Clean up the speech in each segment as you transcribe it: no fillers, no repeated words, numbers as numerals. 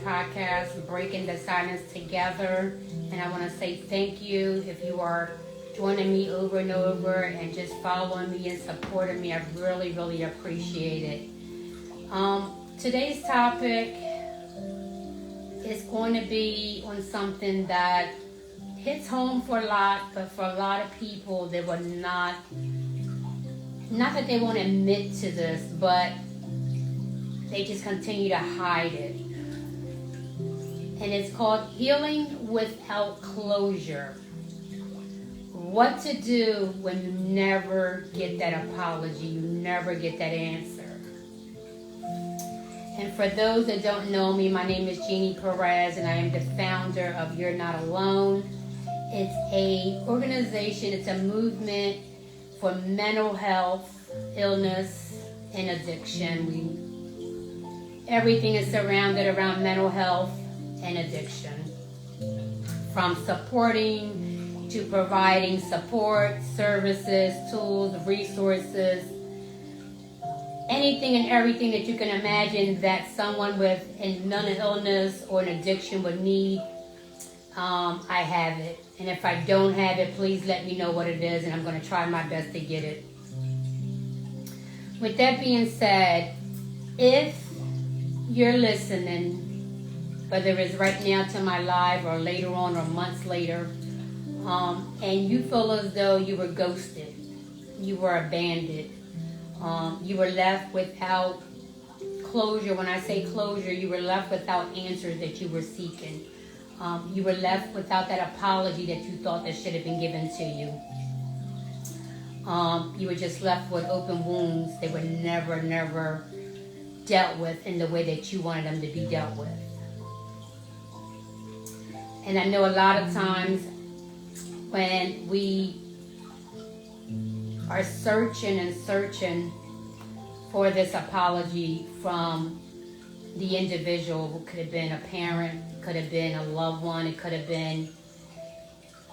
podcast, Breaking the Silence Together. And I want to say thank you if you are joining me over and over and just following me and supporting me. I really, really appreciate it. Today's topic is going to be on something that hits home for a lot, but for a lot of people, they will not that they won't admit to this, but they just continue to hide it. And it's called Healing Without Closure. What to do when you never get that apology, you never get that answer. And for those that don't know me, my name is Jeannie Perez, and I am the founder of You're Not Alone. It's a organization, it's a movement for mental health, illness, and addiction. Everything is surrounded around mental health and addiction. From supporting to providing support, services, tools, resources, anything and everything that you can imagine that someone with a mental illness or an addiction would need, I have it. And if I don't have it, please let me know what it is, and I'm going to try my best to get it. With that being said, if you're listening, whether it's right now to my live or later on or months later, and you feel as though you were ghosted, you were abandoned, you were left without closure. When I say closure, you were left without answers that you were seeking. You were left without that apology that you thought that should have been given to you. You were just left with open wounds. They were never dealt with in the way that you wanted them to be dealt with. And I know a lot of times when we are searching for this apology from the individual, who could have been a parent, could have been a loved one, it could have been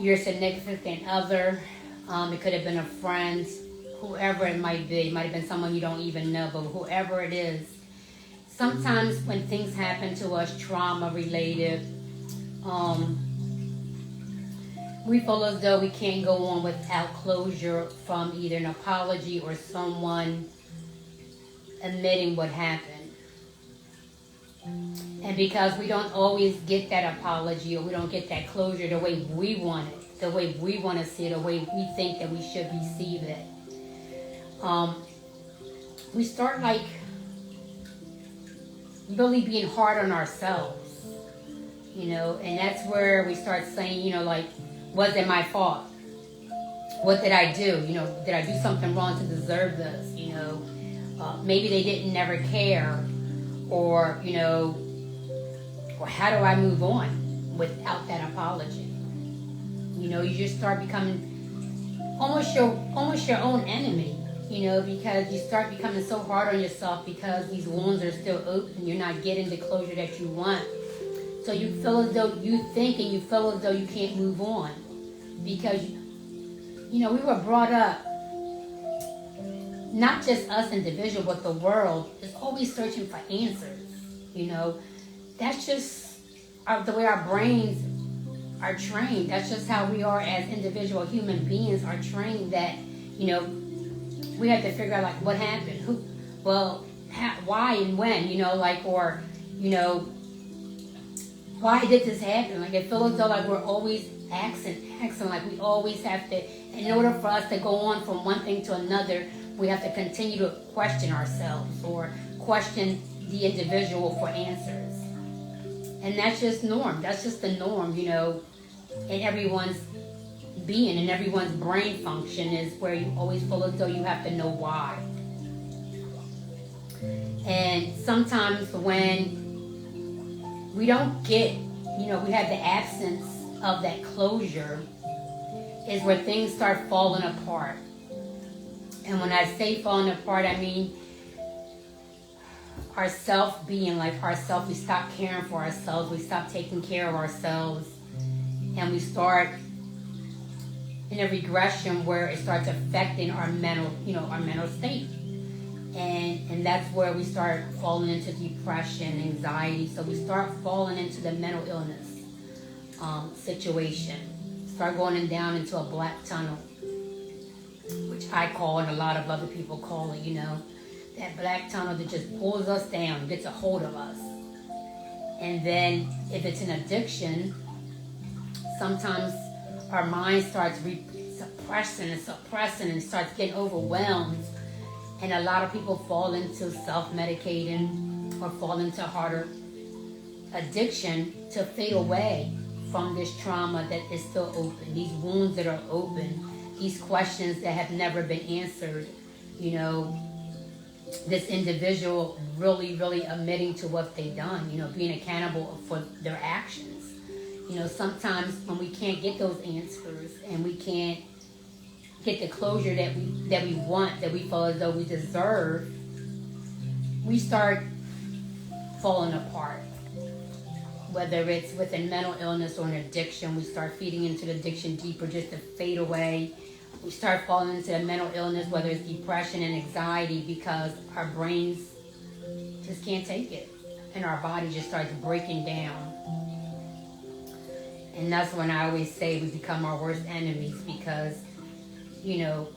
your significant other, it could have been a friend, whoever it might be. It might have been someone you don't even know, but whoever it is. Sometimes when things happen to us, trauma related, we feel as though we can't go on without closure from either an apology or someone admitting what happened. And because we don't always get that apology, or we don't get that closure the way we want it, the way we want to see it, the way we think that we should receive it, we start like really being hard on ourselves, and that's where we start saying, like, was it my fault? What did I do? Did I do something wrong to deserve this? Maybe they didn't never care, or or how do I move on without that apology? You just start becoming almost your own enemy, because you start becoming so hard on yourself because these wounds are still open. You're not getting the closure that you want. So you feel as though you think and you feel as though you can't move on because, we were brought up, not just us individuals, but the world is always searching for answers. That's just the way our brains are trained. That's just how we are as individual human beings are trained, that, we have to figure out, like, what happened? Why and when, why did this happen? Like, it feels as though, like, we're always asking, like, we always have to, in order for us to go on from one thing to another, we have to continue to question ourselves or question the individual for answers. And that's just norm. That's just the norm, in everyone's being, and everyone's brain function is where you always feel as though you have to know why. And sometimes when we don't get, we have the absence of that closure, is where things start falling apart. And when I say falling apart, I mean our self-being, like ourself, we stop caring for ourselves, we stop taking care of ourselves, and we start in a regression where it starts affecting our mental, our mental state. And that's where we start falling into depression, anxiety. So we start falling into the mental illness situation. Start going down into a black tunnel, which I call and a lot of other people call it, that black tunnel that just pulls us down, gets a hold of us. And then if it's an addiction, sometimes our mind starts suppressing and starts getting overwhelmed. And a lot of people fall into self-medicating or fall into harder addiction to fade away from this trauma that is still open, these wounds that are open, these questions that have never been answered. This individual really, really admitting to what they've done, being accountable for their actions. Sometimes when we can't get those answers and we can't get the closure that we want, that we feel as though we deserve, we start falling apart. Whether it's with a mental illness or an addiction, we start feeding into the addiction deeper just to fade away. We start falling into a mental illness, whether it's depression and anxiety, because our brains just can't take it. And our body just starts breaking down. And that's when I always say we become our worst enemies, because, no,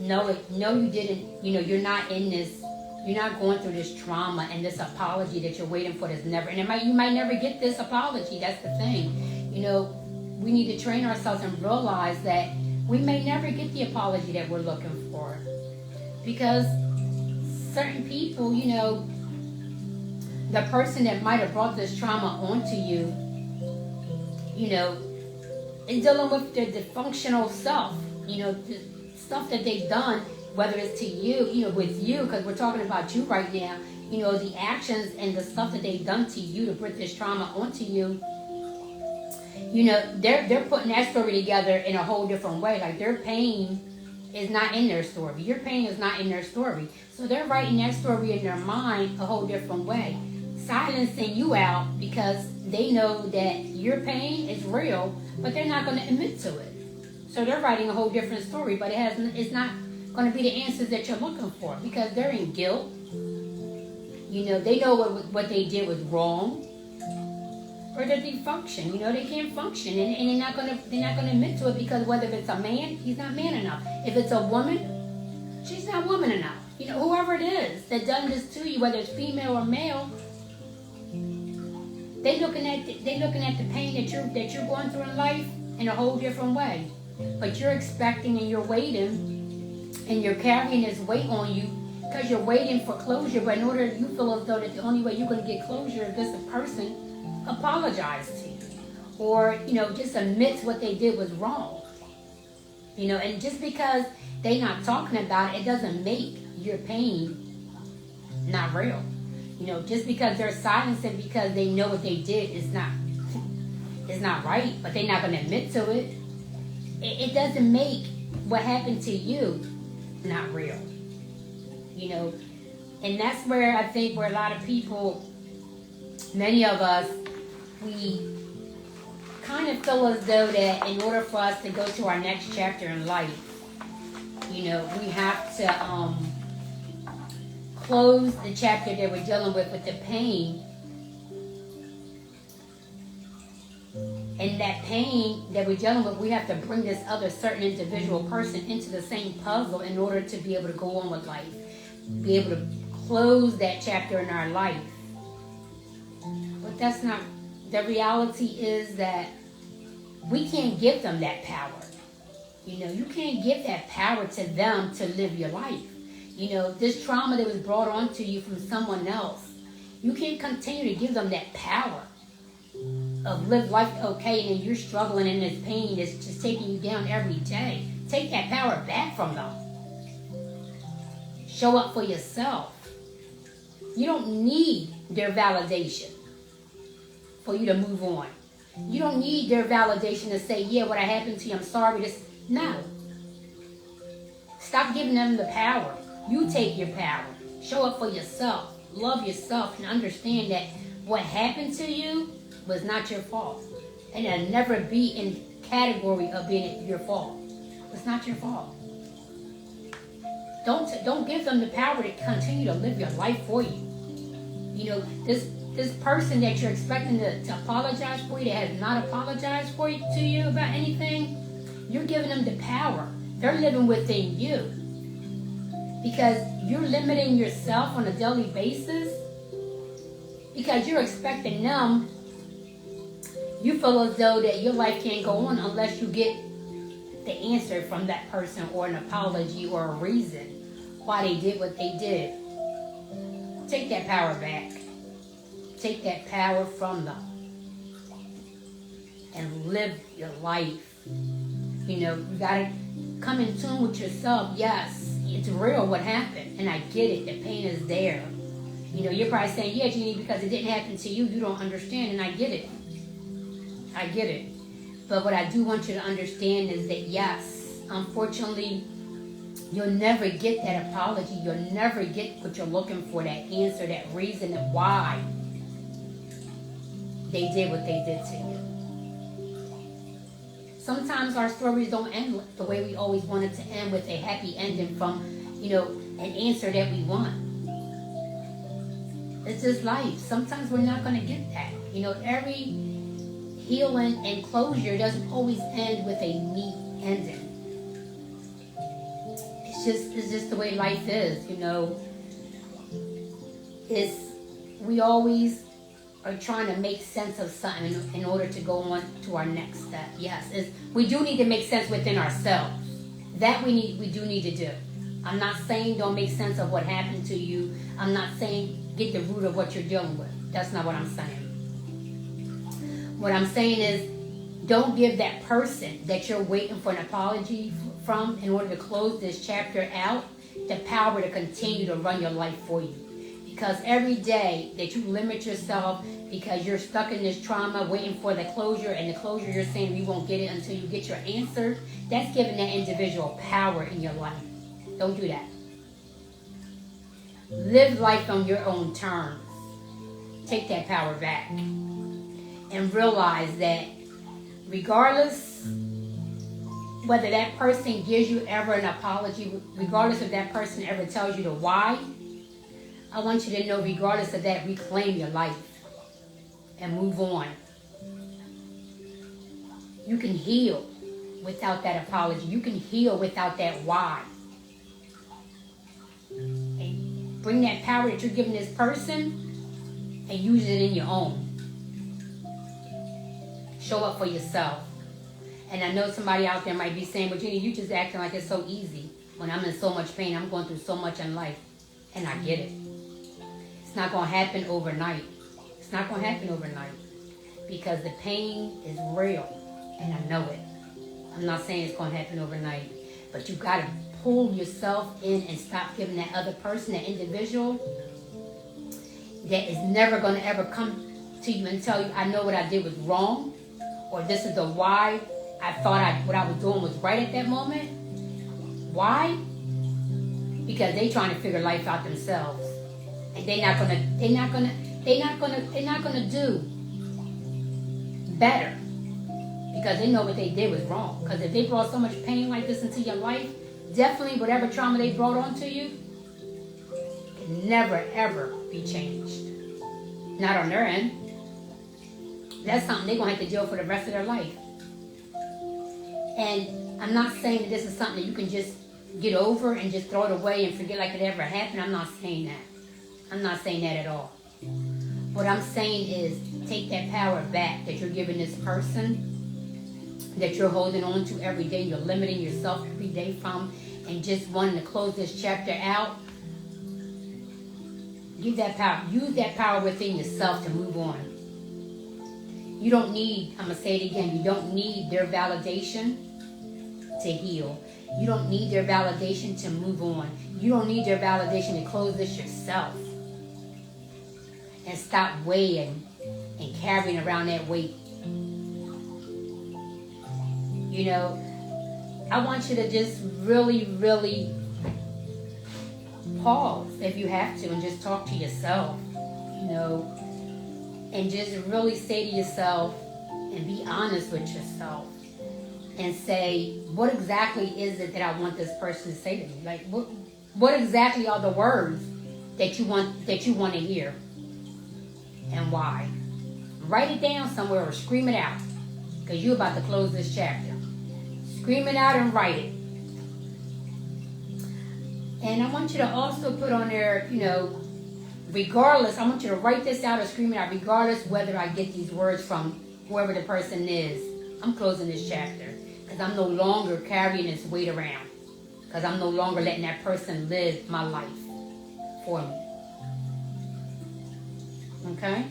you didn't, you're not in this, you're not going through this trauma and this apology that you're waiting for that's never, and you might never get this apology. That's the thing. We need to train ourselves and realize that we may never get the apology that we're looking for, because certain people, the person that might have brought this trauma onto you, is dealing with their dysfunctional self, the stuff that they've done, whether it's to you, with you, because we're talking about you right now, the actions and the stuff that they've done to you to bring this trauma onto you. They're putting that story together in a whole different way. Like, their pain is not in their story. Your pain is not in their story. So they're writing that story in their mind a whole different way, silencing you out because they know that your pain is real, but they're not going to admit to it. So they're writing a whole different story, but it's not going to be the answers that you're looking for, because they're in guilt. They know what they did was wrong. Or that they function, they can't function, and they're not gonna admit to it, because whether it's a man, he's not man enough. If it's a woman, she's not woman enough. Whoever it is that done this to you, whether it's female or male, they looking at the pain that you're going through in life in a whole different way. But you're expecting and you're waiting, and you're carrying this weight on you because you're waiting for closure. But in order, you feel as though that the only way you're gonna get closure is this person apologize to you, or just admits what they did was wrong. And just because they're not talking about it, it doesn't make your pain not real. Just because they're silencing because they know what they did is not right, but they're not going to admit to it. It doesn't make what happened to you not real. And that's where I think where a lot of people, many of us, we kind of feel as though that in order for us to go to our next chapter in life, we have to close the chapter that we're dealing with the pain. And that pain that we're dealing with, we have to bring this other certain individual person into the same puzzle in order to be able to go on with life, be able to close that chapter in our life. But that's not, the reality is that we can't give them that power. You can't give that power to them to live your life. This trauma that was brought onto you from someone else, you can't continue to give them that power of live life okay, and then you're struggling in this pain that's just taking you down every day. Take that power back from them. Show up for yourself. You don't need their validation for you to move on. You don't need their validation to say, yeah, what happened to you, I'm sorry. No. Stop giving them the power. You take your power. Show up for yourself. Love yourself and understand that what happened to you was not your fault. And it'll never be in category of being your fault. It's not your fault. Don't give them the power to continue to live your life for you. You know, this person that you're expecting to apologize for you, that has not apologized to you about anything, you're giving them the power. They're living within you. Because you're limiting yourself on a daily basis. Because you're expecting them. You feel as though that your life can't go on unless you get the answer from that person, or an apology, or a reason why they did what they did. Take that power back. Take that power from them. And live your life. You know, you gotta come in tune with yourself. Yes, it's real what happened. And I get it. The pain is there. You know, you're probably saying, yeah, Jeannie, because it didn't happen to you, you don't understand. And I get it. I get it. But what I do want you to understand is that, yes, unfortunately, you'll never get that apology. You'll never get what you're looking for, that answer, that reason of why they did what they did to you. Sometimes our stories don't end the way we always want it to end, with a happy ending from, you know, an answer that we want. It's just life. Sometimes we're not going to get that. You know, every healing and closure doesn't always end with a neat ending. It's just the way life is, you know. We always are trying to make sense of something in order to go on to our next step. Yes, we do need to make sense within ourselves. That we do need to do. I'm not saying don't make sense of what happened to you. I'm not saying get the root of what you're dealing with. That's not what I'm saying. What I'm saying is, don't give that person that you're waiting for an apology from in order to close this chapter out the power to continue to run your life for you. Because every day that you limit yourself because you're stuck in this trauma waiting for the closure, and the closure you're saying you won't get it until you get your answer, that's giving that individual power in your life. Don't do that. Live life on your own terms. Take that power back. And realize that regardless whether that person gives you ever an apology, regardless if that person ever tells you the why, I want you to know, regardless of that, reclaim your life and move on. You can heal without that apology. You can heal without that why. And bring that power that you're giving this person and use it in your own. Show up for yourself. And I know somebody out there might be saying, well, Jeannie, you just acting like it's so easy. When I'm in so much pain, I'm going through so much in life. And I get it. It's not going to happen overnight. It's not going to happen overnight. Because the pain is real. And I know it. I'm not saying it's going to happen overnight. But you got to pull yourself in and stop giving that other person, that individual, that is never going to ever come to you and tell you, I know what I did was wrong. Or this is the why I thought what I was doing was right at that moment. Why? Because they trying to figure life out themselves, and they're not gonna do better because they know what they did was wrong. Because if they brought so much pain like this into your life, definitely whatever trauma they brought onto you can never ever be changed. Not on their end. That's something they're going to have to deal for the rest of their life. And I'm not saying that this is something that you can just get over and just throw it away and forget like it ever happened. I'm not saying that. I'm not saying that at all. What I'm saying is take that power back that you're giving this person, that you're holding on to every day, you're limiting yourself every day from, and just wanting to close this chapter out. Give that power. Use that power within yourself to move on. You don't need, I'm going to say it again, you don't need their validation to heal. You don't need their validation to move on. You don't need their validation to close this yourself. And stop weighing and carrying around that weight. You know, I want you to just really, really pause if you have to and just talk to yourself, you know, and just really say to yourself and be honest with yourself and say, what exactly is it that I want this person to say to me? Like, What exactly are the words that you want to hear, and why? Write it down somewhere or scream it out, because you're about to close this chapter. Scream it out and write it. And I want you to also put on there, regardless, I want you to write this out or scream it out, regardless whether I get these words from whoever the person is. I'm closing this chapter because I'm no longer carrying this weight around, because I'm no longer letting that person live my life for me. Okay?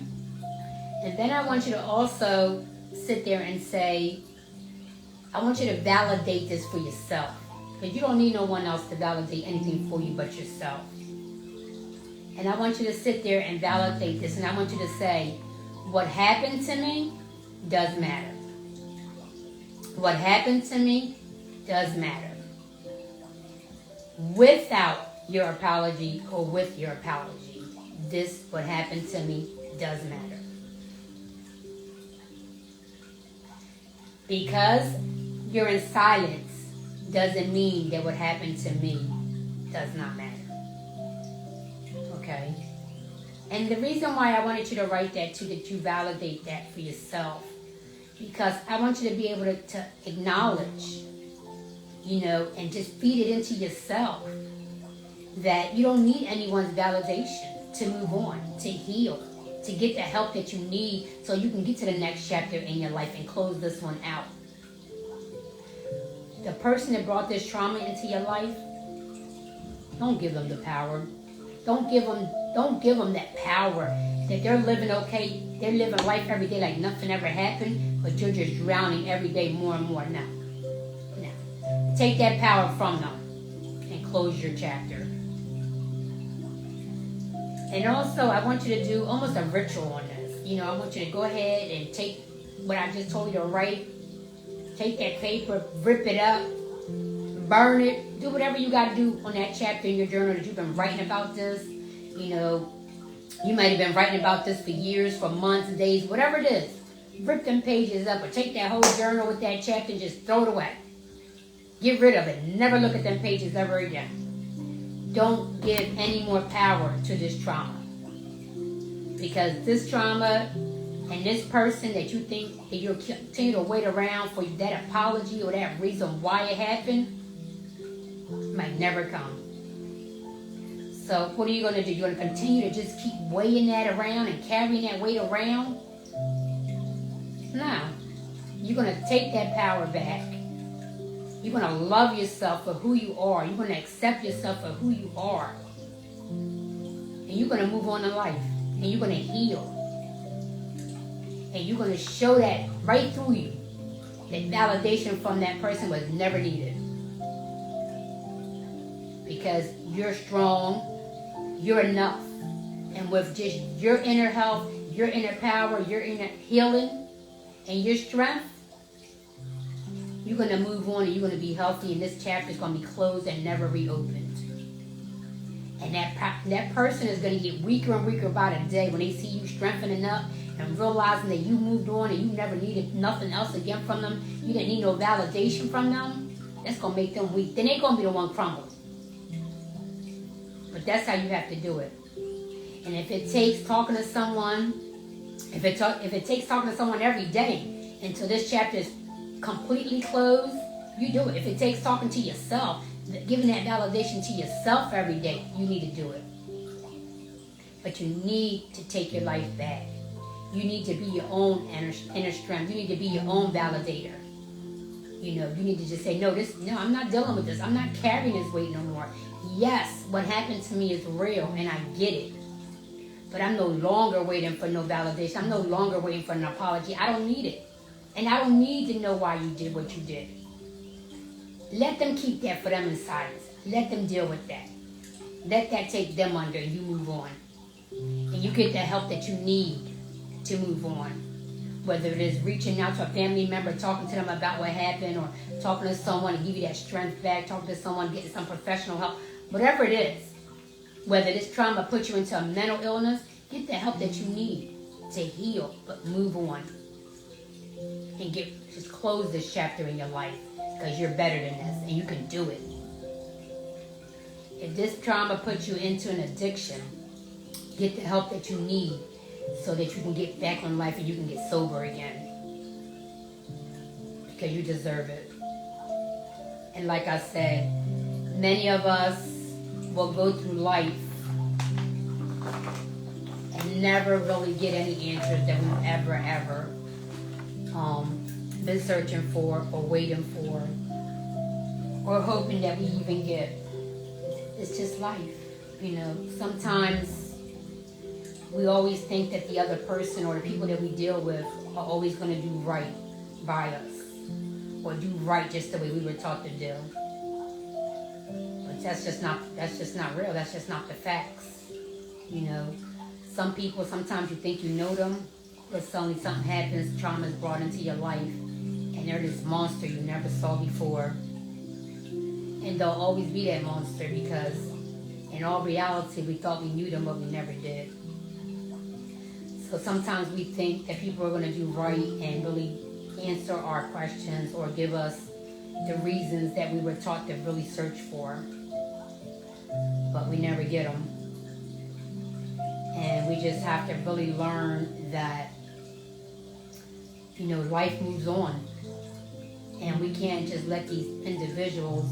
And then I want you to also sit there and say, I want you to validate this for yourself, because you don't need no one else to validate anything for you but yourself. And I want you to sit there and validate this, and I want you to say, what happened to me does matter. What happened to me does matter. Without your apology or with your apology, this, what happened to me, does matter. Because you're in silence doesn't mean that what happened to me does not matter. Okay? And the reason why I wanted you to write that too, that you validate that for yourself, because I want you to be able to acknowledge, and just feed it into yourself that you don't need anyone's validation to move on, to heal, to get the help that you need so you can get to the next chapter in your life and close this one out. The person that brought this trauma into your life, don't give them the power. Don't give them that power that they're living okay. They're living life every day like nothing ever happened, but you're just drowning every day more and more. No. Take that power from them and close your chapter. And also, I want you to do almost a ritual on this. I want you to go ahead and take what I just told you to write. Take that paper, rip it up, burn it, do whatever you got to do on that chapter in your journal that you've been writing about this. You might have been writing about this for years, for months, days, whatever it is. Rip them pages up or take that whole journal with that chapter and just throw it away. Get rid of it. Never look at them pages ever again. Don't give any more power to this trauma. Because this trauma and this person that you think that you'll continue to wait around for that apology or that reason why it happened might never come. So what are you going to do? You're going to continue to just keep weighing that around and carrying that weight around? No. You're going to take that power back. You're going to love yourself for who you are. You're going to accept yourself for who you are. And you're going to move on in life. And you're going to heal. And you're going to show that right through you. That validation from that person was never needed. Because you're strong. You're enough. And with just your inner health, your inner power, your inner healing, and your strength, you're going to move on and you're going to be healthy, and this chapter is going to be closed and never reopened. And that person is going to get weaker and weaker by the day when they see you strengthening up and realizing that you moved on and you never needed nothing else again from them. You didn't need no validation from them. That's going to make them weak. Then they're going to be the one crumbled. But that's how you have to do it. And if it takes talking to someone, if it takes talking to someone every day until this chapter is completely closed, you do it. If it takes talking to yourself, giving that validation to yourself every day, you need to do it. But you need to take your life back. You need to be your own inner strength. You need to be your own validator. You need to just say, no, I'm not dealing with this. I'm not carrying this weight no more. Yes, what happened to me is real, and I get it. But I'm no longer waiting for no validation. I'm no longer waiting for an apology. I don't need it. And I don't need to know why you did what you did. Let them keep that for them in silence. Let them deal with that. Let that take them under and you move on. And you get the help that you need to move on. Whether it is reaching out to a family member, talking to them about what happened, or talking to someone to give you that strength back, talking to someone, getting some professional help. Whatever it is. Whether this trauma puts you into a mental illness, get the help that you need to heal, but move on. And just close this chapter in your life, because you're better than this and you can do it. If this trauma puts you into an addiction, get the help that you need so that you can get back on life and you can get sober again. Because you deserve it. And like I said, many of us will go through life and never really get any answers that we've ever been searching for or waiting for or hoping that we even get. It's just life. You know, sometimes we always think that the other person or the people that we deal with are always going to do right by us or do right just the way we were taught to do. But that's just not real. That's just not the facts. You know, some people, sometimes you think you know them, but suddenly something happens, trauma is brought into your life, and they're this monster you never saw before. And they'll always be that monster because in all reality, we thought we knew them, but we never did. So sometimes we think that people are going to do right and really answer our questions or give us the reasons that we were taught to really search for. But we never get them. And we just have to really learn that, you know, life moves on. And we can't just let these individuals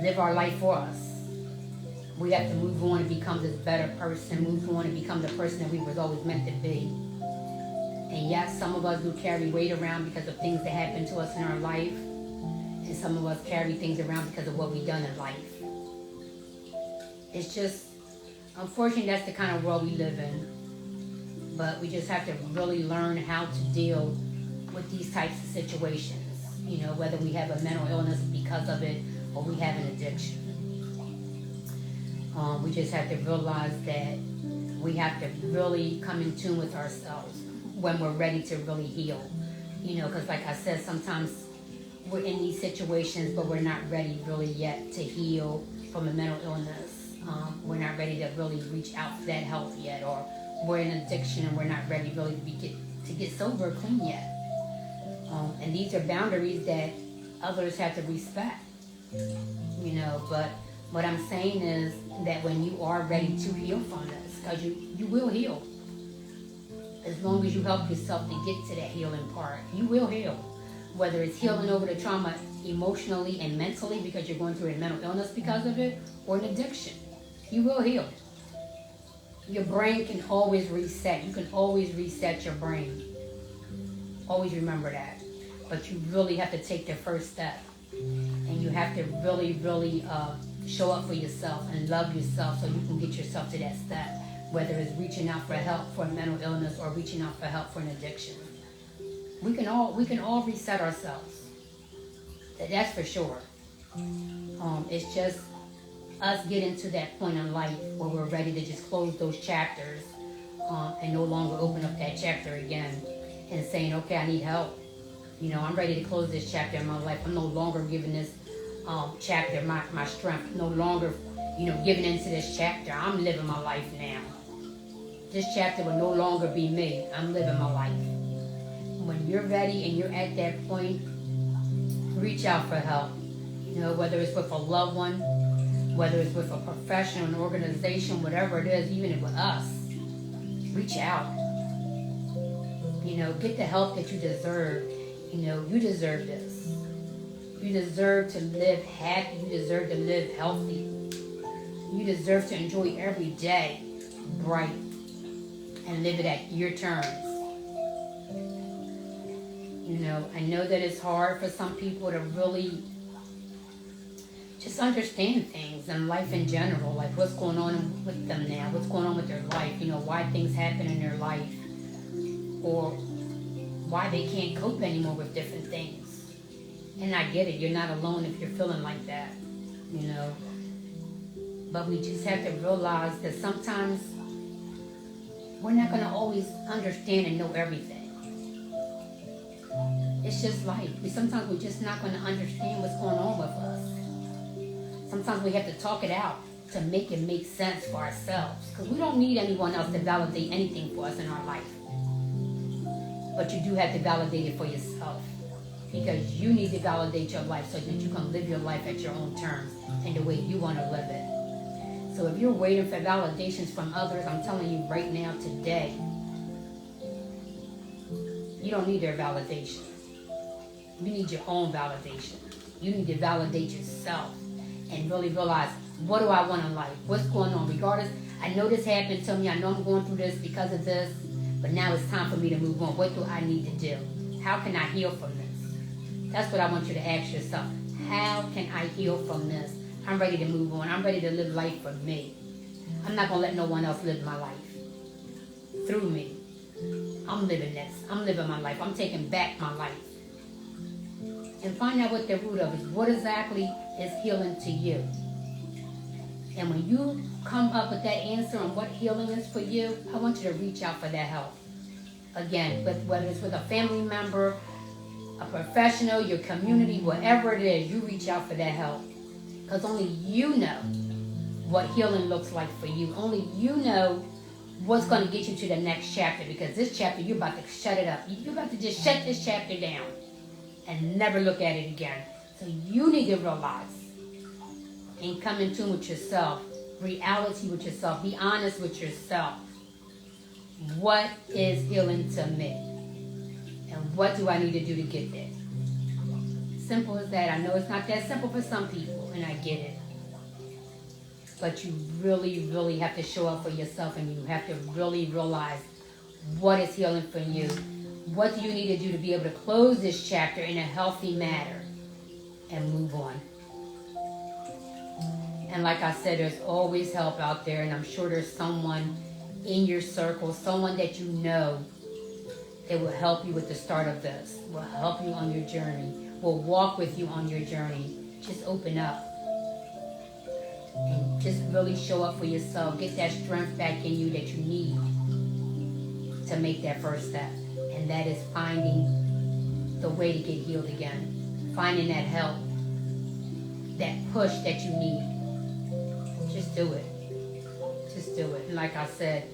live our life for us. We have to move on and become this better person, move on and become the person that we were always meant to be. And yes, some of us do carry weight around because of things that happen to us in our life. And some of us carry things around because of what we've done in life. It's just, unfortunately, that's the kind of world we live in. But we just have to really learn how to deal with these types of situations. You know, whether we have a mental illness because of it or we have an addiction. We just have to realize that we have to really come in tune with ourselves when we're ready to really heal. You know, because like I said, sometimes we're in these situations, but we're not ready really yet to heal from a mental illness. We're not ready to really reach out for that help yet, or we're in addiction and we're not ready really to get sober or clean yet. And these are boundaries that others have to respect. You know, but what I'm saying is that when you are ready to heal from this, because you will heal. As long as you help yourself to get to that healing part, you will heal. Whether it's healing over the trauma emotionally and mentally because you're going through a mental illness because of it, or an addiction, you will heal. Your brain can always reset. You can always reset your brain. Always remember that. But you really have to take the first step. And you have to really, really show up for yourself and love yourself so you can get yourself to that step. Whether it's reaching out for help for a mental illness or reaching out for help for an addiction. We can all reset ourselves. That's for sure. It's just us getting to that point in life where we're ready to just close those chapters and no longer open up that chapter again and saying, okay, I need help. You know, I'm ready to close this chapter in my life. I'm no longer giving this chapter my strength. No longer, you know, giving into this chapter. I'm living my life now. This chapter will no longer be me. I'm living my life. When you're ready and you're at that point, reach out for help. You know, whether it's with a loved one, whether it's with a professional, an organization, whatever it is, even with us, reach out. You know, get the help that you deserve. You know, you deserve this. You deserve to live happy. You deserve to live healthy. You deserve to enjoy every day bright and live it at your terms. You know, I know that it's hard for some people to really just understand things and life in general, like what's going on with them now, what's going on with their life, you know, why things happen in their life, or why they can't cope anymore with different things. And I get it, you're not alone if you're feeling like that, you know. But we just have to realize that sometimes we're not going to always understand and know everything. It's just life. Sometimes we're just not going to understand what's going on with us. Sometimes we have to talk it out to make it make sense for ourselves. Because we don't need anyone else to validate anything for us in our life. But you do have to validate it for yourself. because you need to validate your life so that you can live your life at your own terms and the way you want to live it. So if you're waiting for validations from others, I'm telling you right now, today, you don't need their validation. You need your own validation. You need to validate yourself and really realize, what do I want in life? What's going on? Regardless, I know this happened to me. I know I'm going through this because of this, but now it's time for me to move on. What do I need to do? How can I heal from this? That's what I want you to ask yourself. How can I heal from this? I'm ready to move on. I'm ready to live life for me. I'm not going to let no one else live my life through me. I'm living this. I'm living my life. I'm taking back my life. And find out what the root of it is. What exactly is healing to you? And when you come up with that answer on what healing is for you, I want you to reach out for that help. Again, whether it's with a family member, a professional, your community, whatever it is, you reach out for that help. Because only you know what healing looks like for you. Only you know what's going to get you to the next chapter. Because this chapter, you're about to shut it up. You're about to just shut this chapter down and never look at it again. So you need to realize and come in tune with yourself, reality with yourself, be honest with yourself. What is healing to me? And what do I need to do to get there? Simple as that. I know it's not that simple for some people, and I get it. But you really, really have to show up for yourself, and you have to really realize what is healing for you. What do you need to do to be able to close this chapter in a healthy manner and move on? And like I said, there's always help out there, and I'm sure there's someone in your circle, someone that you know that will help you with the start of this, will help you on your journey, will walk with you on your journey. Just open up and just really show up for yourself. Get that strength back in you that you need to make that first step. And that is finding the way to get healed again. Finding that help, that push that you need. Just do it. Just do it. And like I said,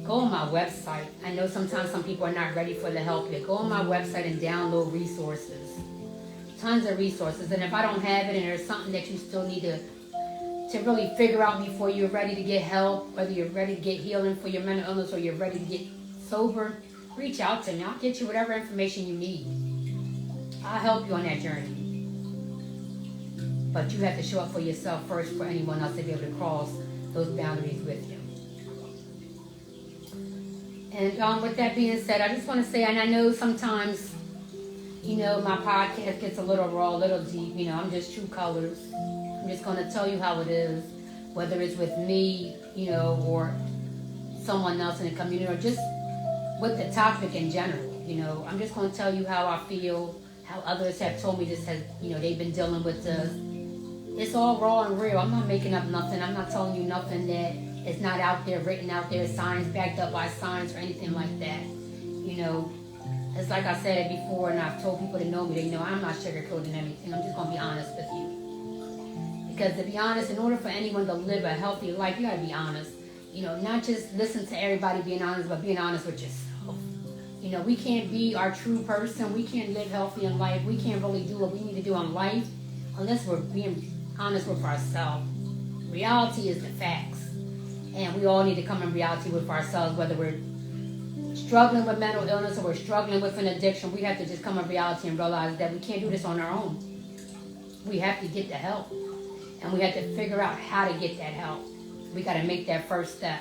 go on my website. I know sometimes some people are not ready for the help yet. Go on my website and download resources. Tons of resources. And if I don't have it and there's something that you still need to really figure out before you're ready to get help, whether you're ready to get healing for your mental illness or you're ready to get sober, reach out to me. I'll get you whatever information you need. I'll help you on that journey. But you have to show up for yourself first for anyone else to be able to cross those boundaries with you. And with that being said, I just want to say, and I know sometimes, my podcast gets a little raw, a little deep. I'm just true colors. I'm just going to tell you how it is, whether it's with me, or someone else in the community, or just with the topic in general. I'm just going to tell you how I feel, how others have told me this has, they've been dealing with this. It's all raw and real. I'm not making up nothing. I'm not telling you nothing that is not out there, written out there, science, backed up by science or anything like that. It's like I said it before, and I've told people to know me. They know I'm not sugarcoating anything. I'm just going to be honest with you. Because to be honest, in order for anyone to live a healthy life, you got to be honest. Not just listen to everybody being honest, but being honest with yourself. We can't be our true person. We can't live healthy in life. We can't really do what we need to do in life unless we're being honest with ourselves. Reality is the facts. And we all need to come in reality with ourselves, whether we're struggling with mental illness or we're struggling with an addiction. We have to just come in reality and realize that we can't do this on our own. We have to get the help. And we have to figure out how to get that help. We got to make that first step.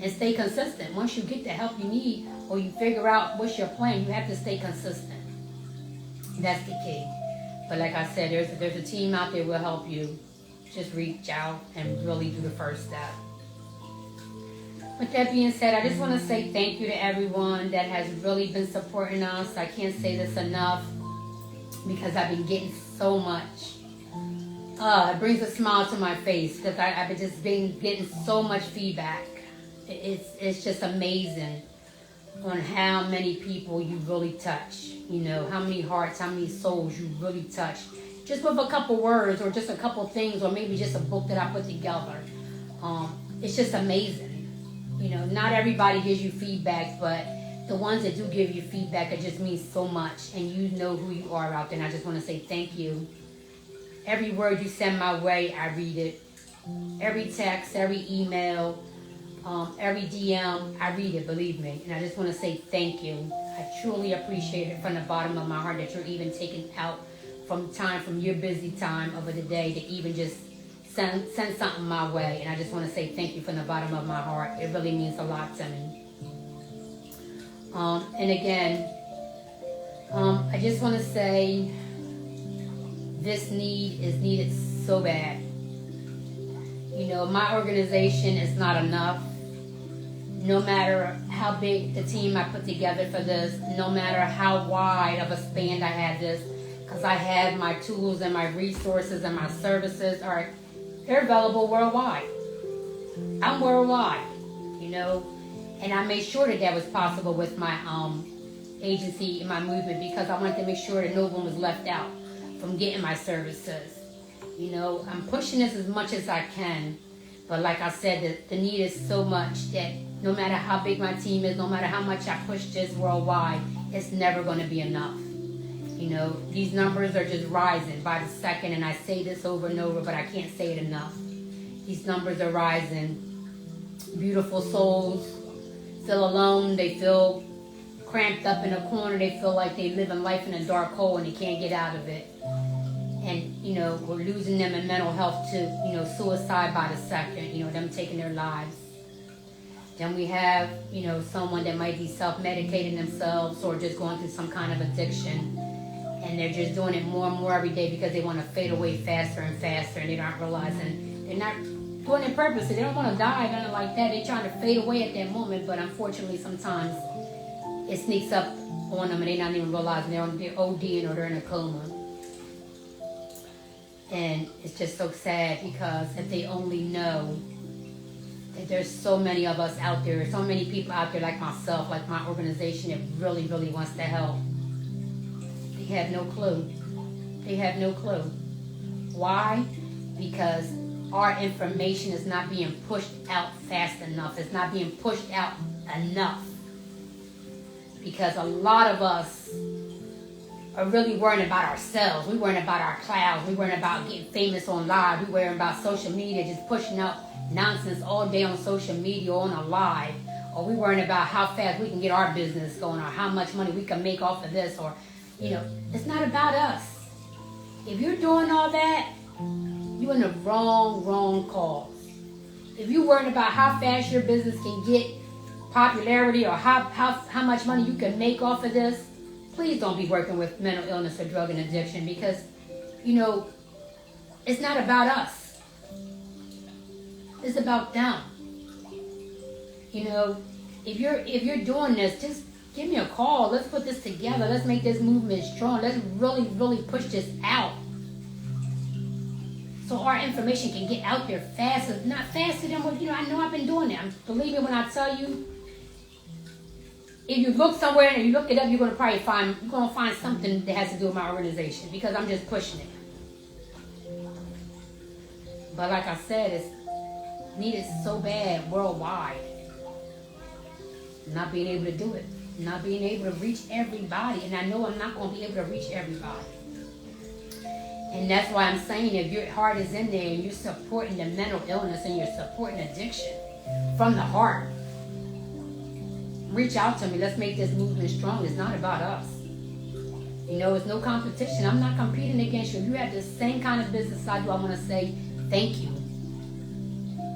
And stay consistent. Once you get the help you need, or you figure out what's your plan, you have to stay consistent. That's the key. But like I said, there's a team out there who will help you. Just reach out and really do the first step. With that being said, I just want to say thank you to everyone that has really been supporting us. I can't say this enough because I've been getting so much. It brings a smile to my face because I've just been getting so much feedback. It's just amazing on how many people you really touch. How many hearts, how many souls you really touch. Just with a couple words or just a couple things or maybe just a book that I put together. It's just amazing. Not everybody gives you feedback, but the ones that do give you feedback, it just means so much, and you know who you are out there, and I just want to say thank you. Every word you send my way, I read it. Every text, every email, every DM, I read it, believe me, and I just want to say thank you. I truly appreciate it from the bottom of my heart that you're even taking out from your busy time of the day to even just send something my way, and I just want to say thank you from the bottom of my heart. It really means a lot to me. And again, I just want to say this need is needed so bad. You know, my organization is not enough. No matter how big the team I put together for this, no matter how wide of a span I had this, because I had my tools and my resources and my services, they're available worldwide. I'm worldwide, you know, and I made sure that was possible with my agency and my movement, because I wanted to make sure that no one was left out from getting my services. You know, I'm pushing this as much as I can, but like I said, the need is so much that no matter how big my team is, no matter how much I push this worldwide, it's never going to be enough. You know, these numbers are just rising by the second, and I say this over and over, but I can't say it enough. These numbers are rising. Beautiful souls feel alone. They feel cramped up in a corner. They feel like they live in life in a dark hole and they can't get out of it. And, you know, we're losing them in mental health to, you know, suicide by the second, you know, them taking their lives. Then we have, you know, someone that might be self-medicating themselves or just going through some kind of addiction. And they're just doing it more and more every day because they want to fade away faster and faster, and they're not realizing they're not doing it purposely. They don't want to die, nothing like that. They're trying to fade away at that moment, but unfortunately sometimes it sneaks up on them and they're not even realizing they're ODing or they're in a coma. And it's just so sad, because if they only know that there's so many of us out there, so many people out there like myself, like my organization, that really, really wants to help. They have no clue. They have no clue. Why? Because our information is not being pushed out fast enough. It's not being pushed out enough. Because a lot of us are really worrying about ourselves. We're worrying about our clouds. We're worrying about getting famous on live. We're worrying about social media, just pushing out nonsense all day on social media or on a live. Or we're worrying about how fast we can get our business going, or how much money we can make off of this, or, you know, it's not about us. If you're doing all that, you're in the wrong cause. If you're worrying about how fast your business can get popularity, or how much money you can make off of this, please don't be working with mental illness or drug and addiction, because, you know, it's not about us. It's about them. You know, if you're doing this, just give me a call. Let's put this together. Let's make this movement strong. Let's really, really push this out, so our information can get out there faster. Not faster than what, you know, I know I've been doing that. Believe me when I tell you, if you look somewhere and you look it up, you're going to probably find something that has to do with my organization, because I'm just pushing it. But like I said, it's needed so bad worldwide. Not being able to do it. Not being able to reach everybody. And I know I'm not going to be able to reach everybody. And that's why I'm saying, if your heart is in there and you're supporting the mental illness and you're supporting addiction from the heart, reach out to me. Let's make this movement strong. It's not about us. You know, it's no competition. I'm not competing against you. If you have the same kind of business I do, I want to say thank you.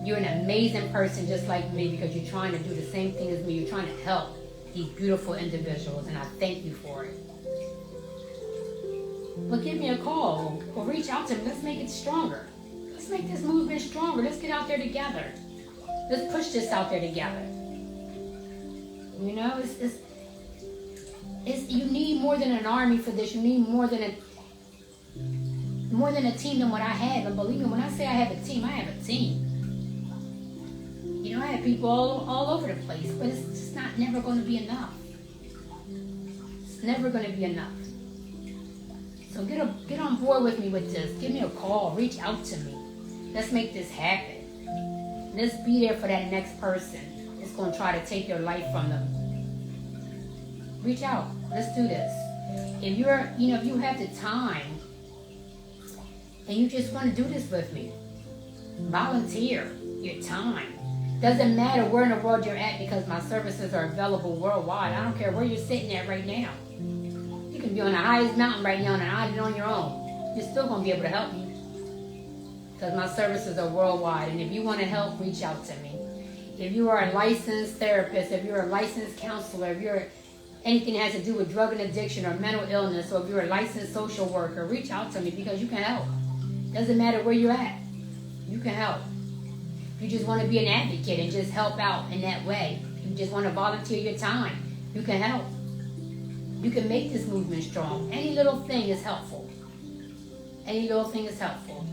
You're an amazing person just like me, because you're trying to do the same thing as me. You're trying to help these beautiful individuals, and I thank you for it. But give me a call or reach out to me. Let's make it stronger. Let's make this movement stronger. Let's get out there together. Let's push this out there together. You know, it's you need more than an army for this. You need more than a team than what I have. And believe me, when I say I have a team, I have a team. You know, I have people all over the place, but it's just never going to be enough. It's never going to be enough. So get on board with me with this. Give me a call. Reach out to me. Let's make this happen. Let's be there for that next person that's going to try to take their life from them. Reach out. Let's do this. If if you have the time and you just want to do this with me, volunteer your time. Doesn't matter where in the world you're at because my services are available worldwide. I don't care where you're sitting at right now. You can be on the highest mountain right now on an island on your own. You're still going to be able to help me because my services are worldwide. And if you want to help, reach out to me. If you are a licensed therapist, if you're a licensed counselor, if you're anything that has to do with drug and addiction or mental illness, or if you're a licensed social worker, reach out to me because you can help. Doesn't matter where you're at. You can help. If you just want to be an advocate and just help out in that way, you just want to volunteer your time, you can help. You can make this movement strong. Any little thing is helpful. Any little thing is helpful.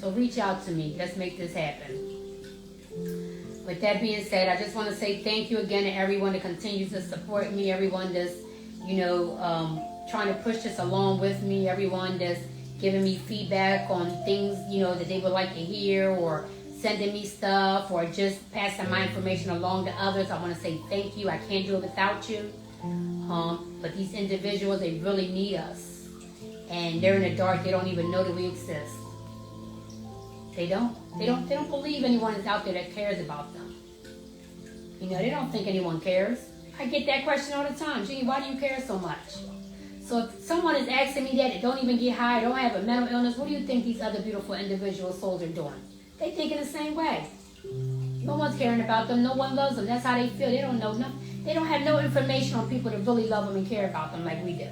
So reach out to me. Let's make this happen. With that being said, I just want to say thank you again to everyone that continues to support me, everyone that's, trying to push this along with me, everyone that's giving me feedback on things, that they would like to hear, or sending me stuff, or just passing my information along to others. I want to say thank you. I can't do it without you. But these individuals, they really need us. And they're in the dark. They don't even know that we exist. They don't believe anyone is out there that cares about them. They don't think anyone cares. I get that question all the time. Jeannie, why do you care so much? So if someone is asking me that don't even get high, don't have a mental illness, what do you think these other beautiful individual souls are doing? They think in the same way. No one's caring about them. No one loves them. That's how they feel. They don't know nothing. They don't have no information on people that really love them and care about them like we do.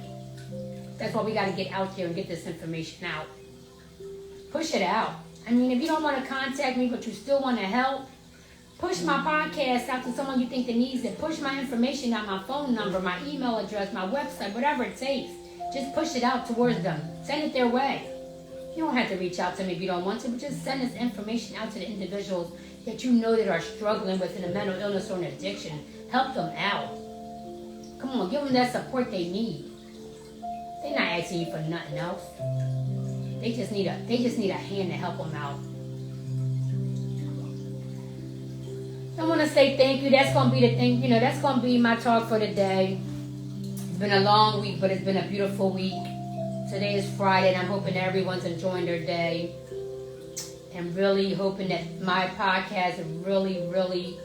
That's why we got to get out there and get this information out. Push it out. If you don't want to contact me, but you still want to help, push my podcast out to someone you think that needs it. Push my information out, my phone number, my email address, my website, whatever it takes. Just push it out towards them. Send it their way. You don't have to reach out to me if you don't want to, but just send this information out to the individuals that you know that are struggling with a mental illness or an addiction. Help them out. Come on, give them that support they need. They're not asking you for nothing else. They just need a hand to help them out. I want to say thank you. That's going to be the thing. That's going to be my talk for today. It's been a long week, but it's been a beautiful week. Today is Friday, and I'm hoping everyone's enjoying their day. And really hoping that my podcast really, really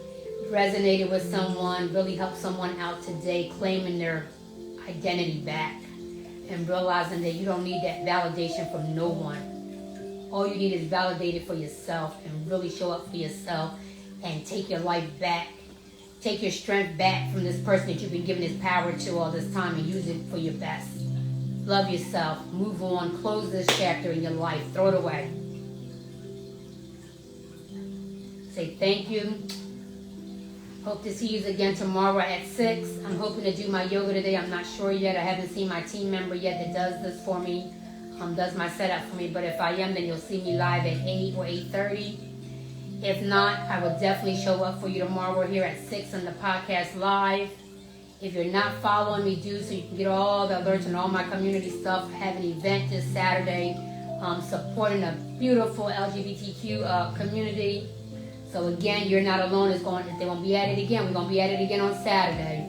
resonated with someone, really helped someone out today, claiming their identity back. And realizing that you don't need that validation from no one. All you need is validated for yourself, and really show up for yourself and take your life back. Take your strength back from this person that you've been giving this power to all this time, and use it for your best. Love yourself. Move on. Close this chapter in your life. Throw it away. Say thank you. Hope to see you again tomorrow at 6. I'm hoping to do my yoga today. I'm not sure yet. I haven't seen my team member yet that does this for me, does my setup for me. But if I am, then you'll see me live at 8 or 8:30. If not, I will definitely show up for you tomorrow. We're here at 6 on the podcast live. If you're not following me, do so you can get all the alerts and all my community stuff. I have an event this Saturday supporting a beautiful LGBTQ community. So again, you're not alone. They're going to be at it again. We're going to be at it again on Saturday.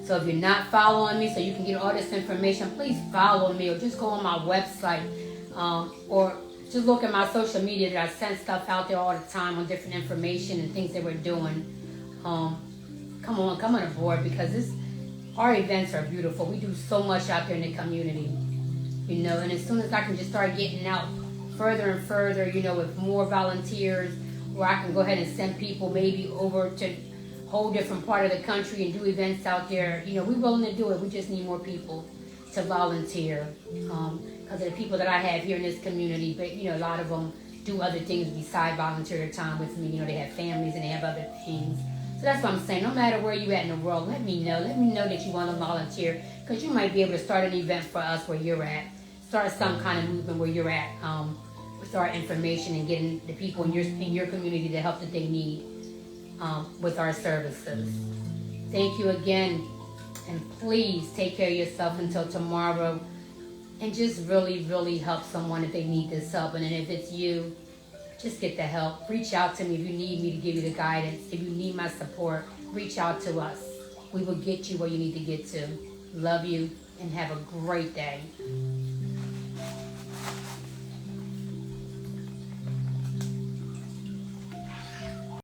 So if you're not following me, so you can get all this information, please follow me, or just go on my website, or just look at my social media that I send stuff out there all the time on different information and things that we're doing. Come on aboard, because our events are beautiful. We do so much out there in the community, and as soon as I can just start getting out further and further, with more volunteers, where I can go ahead and send people maybe over to a whole different part of the country and do events out there. We're willing to do it. We just need more people to volunteer because of the people that I have here in this community. But, a lot of them do other things besides volunteer time with me. They have families and they have other things. So that's what I'm saying. No matter where you're at in the world, let me know. Let me know that you want to volunteer, because you might be able to start an event for us where you're at. Start some kind of movement where you're at. With our information and getting the people in your community the help that they need with our services. Thank you again, and please take care of yourself until tomorrow, and just really, really help someone if they need this help. And then if it's you, just get the help. Reach out to me if you need me to give you the guidance. If you need my support, reach out to us. we will get you where you need to get to. Love you and have a great day.